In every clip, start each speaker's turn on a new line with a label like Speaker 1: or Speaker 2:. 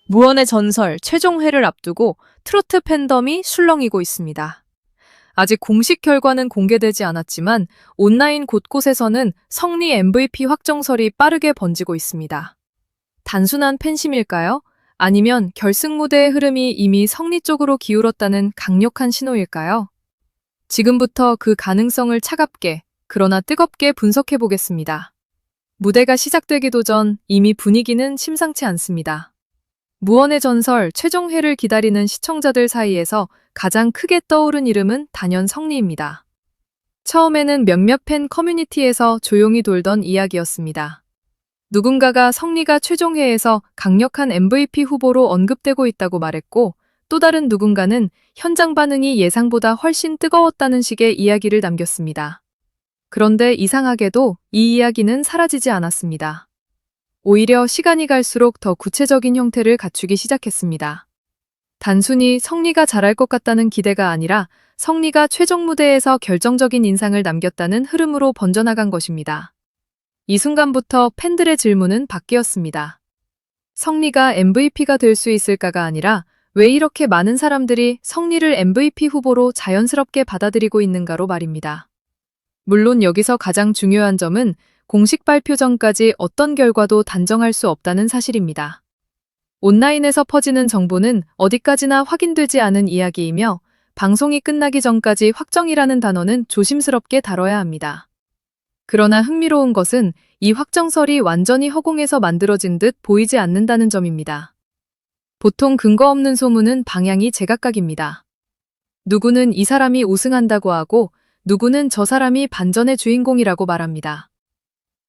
Speaker 1: 무언의 전설 최종회를 앞두고 트로트 팬덤이 술렁이고 있습니다. 아직 공식 결과는 공개되지 않았지만 온라인 곳곳에서는 성리 MVP 확정설이 빠르게 번지고 있습니다. 단순한 팬심일까요? 아니면 결승 무대의 흐름이 이미 성리 쪽으로 기울었다는 강력한 신호일까요? 지금부터 그 가능성을 차갑게, 그러나 뜨겁게 분석해 보겠습니다. 무대가 시작되기도 전 이미 분위기는 심상치 않습니다. 무언의 전설 최종회를 기다리는 시청자들 사이에서 가장 크게 떠오른 이름은 단연 성리입니다. 처음에는 몇몇 팬 커뮤니티에서 조용히 돌던 이야기였습니다. 누군가가 성리가 최종회에서 강력한 MVP 후보로 언급되고 있다고 말했고, 또 다른 누군가는 현장 반응이 예상보다 훨씬 뜨거웠다는 식의 이야기를 남겼습니다. 그런데 이상하게도 이 이야기는 사라지지 않았습니다. 오히려 시간이 갈수록 더 구체적인 형태를 갖추기 시작했습니다. 단순히 성리가 잘할 것 같다는 기대가 아니라 성리가 최종 무대에서 결정적인 인상을 남겼다는 흐름으로 번져나간 것입니다. 이 순간부터 팬들의 질문은 바뀌었습니다. 성리가 MVP가 될 수 있을까가 아니라 왜 이렇게 많은 사람들이 성리를 MVP 후보로 자연스럽게 받아들이고 있는가로 말입니다. 물론 여기서 가장 중요한 점은 공식 발표 전까지 어떤 결과도 단정할 수 없다는 사실입니다. 온라인에서 퍼지는 정보는 어디까지나 확인되지 않은 이야기이며 방송이 끝나기 전까지 확정이라는 단어는 조심스럽게 다뤄야 합니다. 그러나 흥미로운 것은 이 확정설이 완전히 허공에서 만들어진 듯 보이지 않는다는 점입니다. 보통 근거 없는 소문은 방향이 제각각입니다. 누구는 이 사람이 우승한다고 하고 누구는 저 사람이 반전의 주인공이라고 말합니다.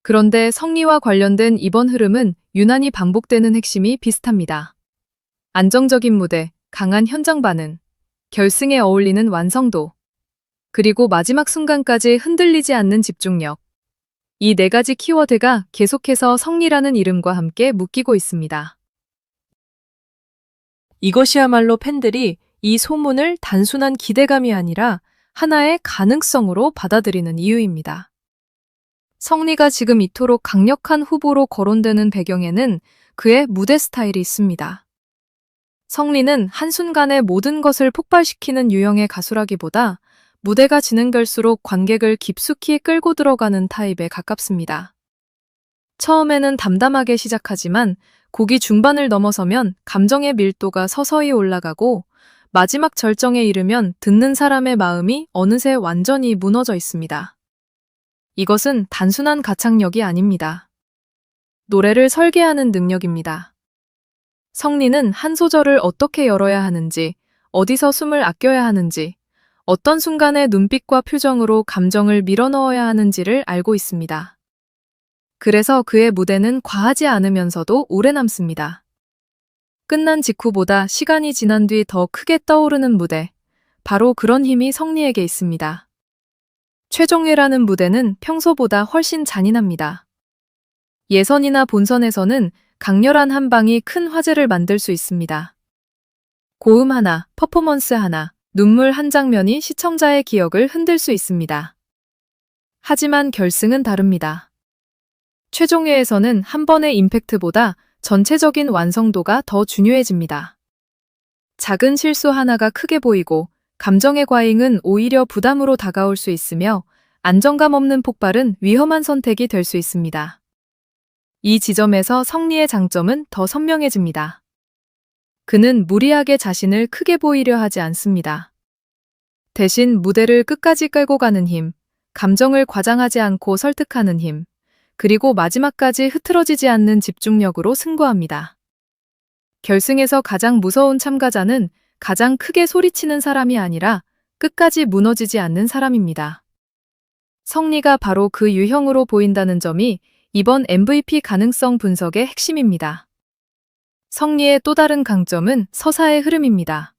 Speaker 1: 그런데 성리와 관련된 이번 흐름은 유난히 반복되는 핵심이 비슷합니다. 안정적인 무대, 강한 현장 반응, 결승에 어울리는 완성도, 그리고 마지막 순간까지 흔들리지 않는 집중력. 이 네 가지 키워드가 계속해서 성리라는 이름과 함께 묶이고 있습니다. 이것이야말로 팬들이 이 소문을 단순한 기대감이 아니라 하나의 가능성으로 받아들이는 이유입니다. 성리가 지금 이토록 강력한 후보로 거론되는 배경에는 그의 무대 스타일이 있습니다. 성리는 한순간에 모든 것을 폭발시키는 유형의 가수라기보다 무대가 진행될수록 관객을 깊숙이 끌고 들어가는 타입에 가깝습니다. 처음에는 담담하게 시작하지만 곡이 중반을 넘어서면 감정의 밀도가 서서히 올라가고 마지막 절정에 이르면 듣는 사람의 마음이 어느새 완전히 무너져 있습니다. 이것은 단순한 가창력이 아닙니다. 노래를 설계하는 능력입니다. 성리는 한 소절을 어떻게 열어야 하는지, 어디서 숨을 아껴야 하는지, 어떤 순간에 눈빛과 표정으로 감정을 밀어넣어야 하는지를 알고 있습니다. 그래서 그의 무대는 과하지 않으면서도 오래 남습니다. 끝난 직후보다 시간이 지난 뒤 더 크게 떠오르는 무대, 바로 그런 힘이 성리에게 있습니다. 최종회라는 무대는 평소보다 훨씬 잔인합니다. 예선이나 본선에서는 강렬한 한 방이 큰 화제를 만들 수 있습니다. 고음 하나, 퍼포먼스 하나, 눈물 한 장면이 시청자의 기억을 흔들 수 있습니다. 하지만 결승은 다릅니다. 최종회에서는 한 번의 임팩트보다 전체적인 완성도가 더 중요해집니다. 작은 실수 하나가 크게 보이고 감정의 과잉은 오히려 부담으로 다가올 수 있으며 안정감 없는 폭발은 위험한 선택이 될 수 있습니다. 이 지점에서 성리의 장점은 더 선명해집니다. 그는 무리하게 자신을 크게 보이려 하지 않습니다. 대신 무대를 끝까지 끌고 가는 힘, 감정을 과장하지 않고 설득하는 힘, 그리고 마지막까지 흐트러지지 않는 집중력으로 승부합니다. 결승에서 가장 무서운 참가자는 가장 크게 소리치는 사람이 아니라 끝까지 무너지지 않는 사람입니다. 성리가 바로 그 유형으로 보인다는 점이 이번 MVP 가능성 분석의 핵심입니다. 성리의 또 다른 강점은 서사의 흐름입니다.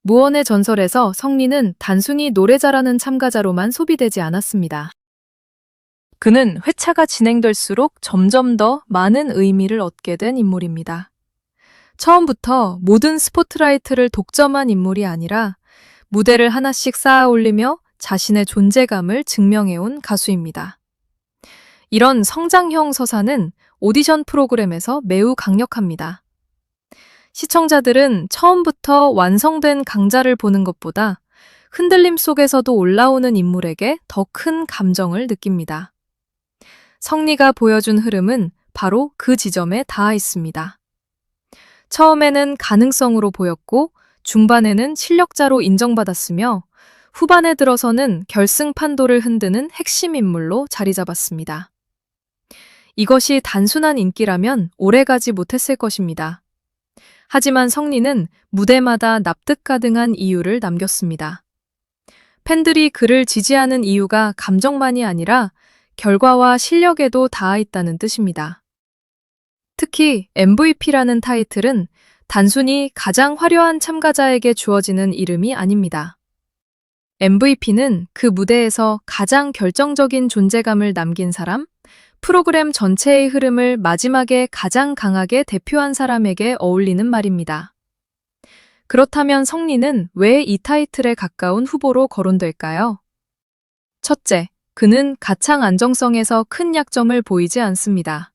Speaker 1: 무언의 전설에서 성리는 단순히 노래 잘하는 참가자로만 소비되지 않았습니다. 그는 회차가 진행될수록 점점 더 많은 의미를 얻게 된 인물입니다. 처음부터 모든 스포트라이트를 독점한 인물이 아니라 무대를 하나씩 쌓아 올리며 자신의 존재감을 증명해온 가수입니다. 이런 성장형 서사는 오디션 프로그램에서 매우 강력합니다. 시청자들은 처음부터 완성된 강자를 보는 것보다 흔들림 속에서도 올라오는 인물에게 더 큰 감정을 느낍니다. 성리가 보여준 흐름은 바로 그 지점에 닿아 있습니다. 처음에는 가능성으로 보였고 중반에는 실력자로 인정받았으며 후반에 들어서는 결승 판도를 흔드는 핵심 인물로 자리 잡았습니다. 이것이 단순한 인기라면 오래가지 못했을 것입니다. 하지만 성리는 무대마다 납득 가능한 이유를 남겼습니다. 팬들이 그를 지지하는 이유가 감정만이 아니라 결과와 실력에도 닿아 있다는 뜻입니다. 특히 MVP라는 타이틀은 단순히 가장 화려한 참가자에게 주어지는 이름이 아닙니다. MVP는 그 무대에서 가장 결정적인 존재감을 남긴 사람, 프로그램 전체의 흐름을 마지막에 가장 강하게 대표한 사람에게 어울리는 말입니다. 그렇다면 성리는 왜 이 타이틀에 가까운 후보로 거론될까요? 첫째, 그는 가창 안정성에서 큰 약점을 보이지 않습니다.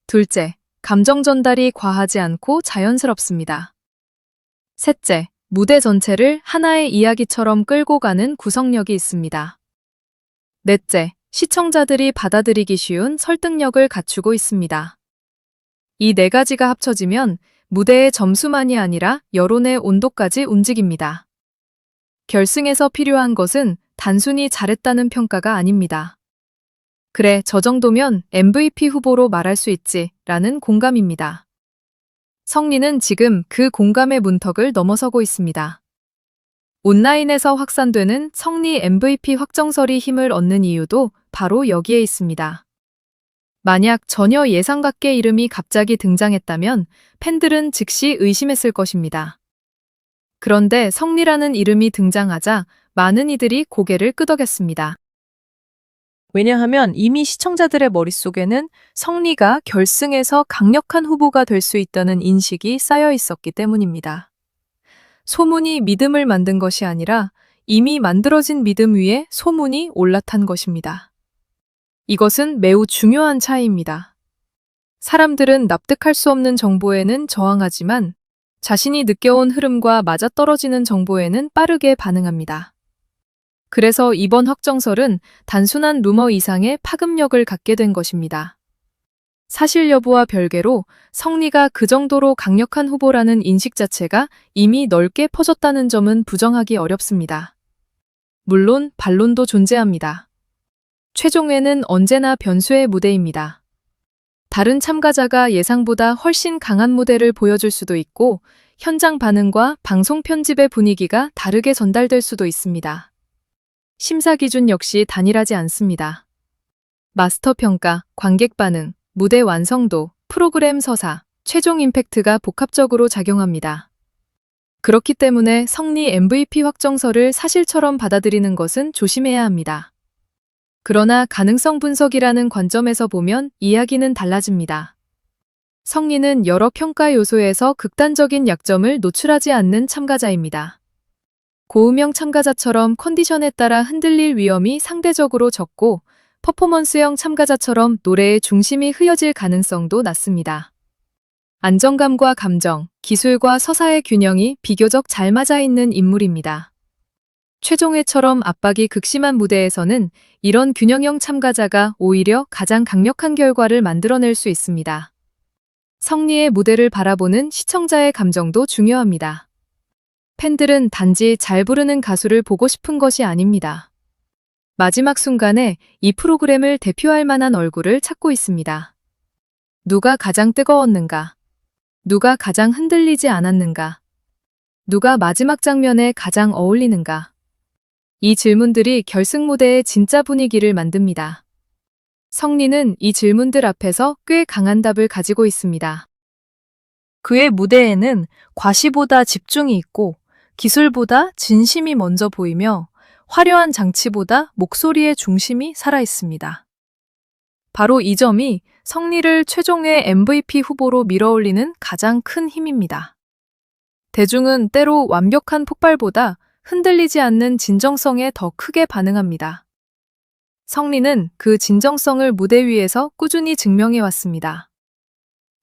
Speaker 1: 둘째, 감정 전달이 과하지 않고 자연스럽습니다. 셋째, 무대 전체를 하나의 이야기처럼 끌고 가는 구성력이 있습니다. 넷째, 시청자들이 받아들이기 쉬운 설득력을 갖추고 있습니다. 이 네 가지가 합쳐지면 무대의 점수만이 아니라 여론의 온도까지 움직입니다. 결승에서 필요한 것은 단순히 잘했다는 평가가 아닙니다. 그래, 저 정도면 MVP 후보로 말할 수 있지, 라는 공감입니다. 성리는 지금 그 공감의 문턱을 넘어서고 있습니다. 온라인에서 확산되는 성리 MVP 확정설이 힘을 얻는 이유도 바로 여기에 있습니다. 만약 전혀 예상 밖의 이름이 갑자기 등장했다면 팬들은 즉시 의심했을 것입니다. 그런데 성리라는 이름이 등장하자 많은 이들이 고개를 끄덕였습니다. 왜냐하면 이미 시청자들의 머릿속에는 성리가 결승에서 강력한 후보가 될 수 있다는 인식이 쌓여 있었기 때문입니다. 소문이 믿음을 만든 것이 아니라 이미 만들어진 믿음 위에 소문이 올라탄 것입니다. 이것은 매우 중요한 차이입니다. 사람들은 납득할 수 없는 정보에는 저항하지만 자신이 느껴온 흐름과 맞아떨어지는 정보에는 빠르게 반응합니다. 그래서 이번 확정설은 단순한 루머 이상의 파급력을 갖게 된 것입니다. 사실 여부와 별개로 성리가 그 정도로 강력한 후보라는 인식 자체가 이미 넓게 퍼졌다는 점은 부정하기 어렵습니다. 물론 반론도 존재합니다. 최종회는 언제나 변수의 무대입니다. 다른 참가자가 예상보다 훨씬 강한 무대를 보여줄 수도 있고 현장 반응과 방송 편집의 분위기가 다르게 전달될 수도 있습니다. 심사 기준 역시 단일하지 않습니다. 마스터 평가, 관객 반응, 무대 완성도, 프로그램 서사, 최종 임팩트가 복합적으로 작용합니다. 그렇기 때문에 성리 MVP 확정설을 사실처럼 받아들이는 것은 조심해야 합니다. 그러나 가능성 분석이라는 관점에서 보면 이야기는 달라집니다. 성리는 여러 평가 요소에서 극단적인 약점을 노출하지 않는 참가자입니다. 고음형 참가자처럼 컨디션에 따라 흔들릴 위험이 상대적으로 적고 퍼포먼스형 참가자처럼 노래의 중심이 흐려질 가능성도 낮습니다. 안정감과 감정, 기술과 서사의 균형이 비교적 잘 맞아 있는 인물입니다. 최종회처럼 압박이 극심한 무대에서는 이런 균형형 참가자가 오히려 가장 강력한 결과를 만들어낼 수 있습니다. 성리의 무대를 바라보는 시청자의 감정도 중요합니다. 팬들은 단지 잘 부르는 가수를 보고 싶은 것이 아닙니다. 마지막 순간에 이 프로그램을 대표할 만한 얼굴을 찾고 있습니다. 누가 가장 뜨거웠는가? 누가 가장 흔들리지 않았는가? 누가 마지막 장면에 가장 어울리는가? 이 질문들이 결승 무대의 진짜 분위기를 만듭니다. 성리는 이 질문들 앞에서 꽤 강한 답을 가지고 있습니다. 그의 무대에는 과시보다 집중이 있고 기술보다 진심이 먼저 보이며 화려한 장치보다 목소리의 중심이 살아있습니다. 바로 이 점이 성리를 최종의 MVP 후보로 밀어올리는 가장 큰 힘입니다. 대중은 때로 완벽한 폭발보다 흔들리지 않는 진정성에 더 크게 반응합니다. 성리는 그 진정성을 무대 위에서 꾸준히 증명해왔습니다.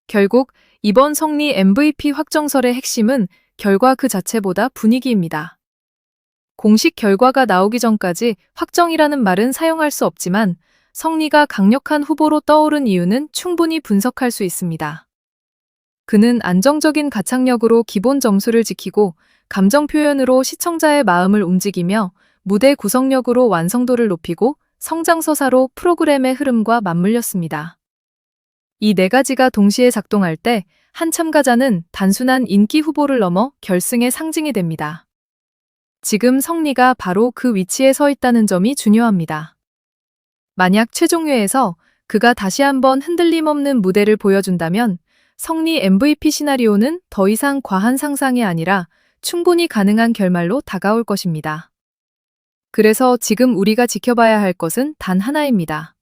Speaker 1: 결국 이번 성리 MVP 확정설의 핵심은 결과 그 자체보다 분위기입니다. 공식 결과가 나오기 전까지 확정이라는 말은 사용할 수 없지만 성리가 강력한 후보로 떠오른 이유는 충분히 분석할 수 있습니다. 그는 안정적인 가창력으로 기본 점수를 지키고 감정 표현으로 시청자의 마음을 움직이며 무대 구성력으로 완성도를 높이고 성장서사로 프로그램의 흐름과 맞물렸습니다. 이 네 가지가 동시에 작동할 때 한 참가자는 단순한 인기 후보를 넘어 결승의 상징이 됩니다. 지금 성리가 바로 그 위치에 서 있다는 점이 중요합니다. 만약 최종회에서 그가 다시 한번 흔들림 없는 무대를 보여준다면 성리 MVP 시나리오는 더 이상 과한 상상이 아니라 충분히 가능한 결말로 다가올 것입니다. 그래서 지금 우리가 지켜봐야 할 것은 단 하나입니다.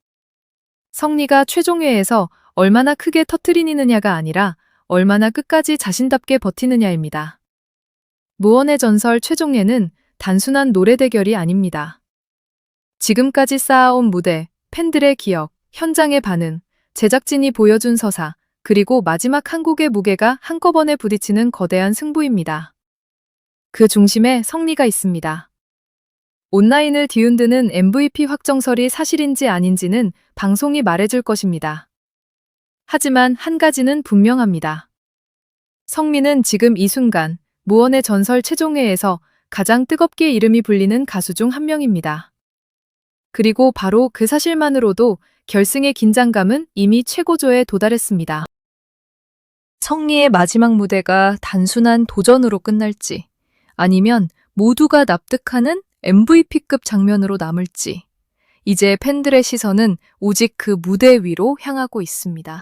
Speaker 1: 성리가 최종회에서 얼마나 크게 터트리느냐가 아니라 얼마나 끝까지 자신답게 버티느냐입니다. 무언의 전설 최종회는 단순한 노래 대결이 아닙니다. 지금까지 쌓아온 무대, 팬들의 기억, 현장의 반응, 제작진이 보여준 서사, 그리고 마지막 한 곡의 무게가 한꺼번에 부딪히는 거대한 승부입니다. 그 중심에 성리가 있습니다. 온라인을 뒤흔드는 MVP 확정설이 사실인지 아닌지는 방송이 말해줄 것입니다. 하지만 한 가지는 분명합니다. 성리는 지금 이 순간 무언의 전설 최종회에서 가장 뜨겁게 이름이 불리는 가수 중 한 명입니다. 그리고 바로 그 사실만으로도 결승의 긴장감은 이미 최고조에 도달했습니다. 성리의 마지막 무대가 단순한 도전으로 끝날지, 아니면 모두가 납득하는 MVP급 장면으로 남을지, 이제 팬들의 시선은 오직 그 무대 위로 향하고 있습니다.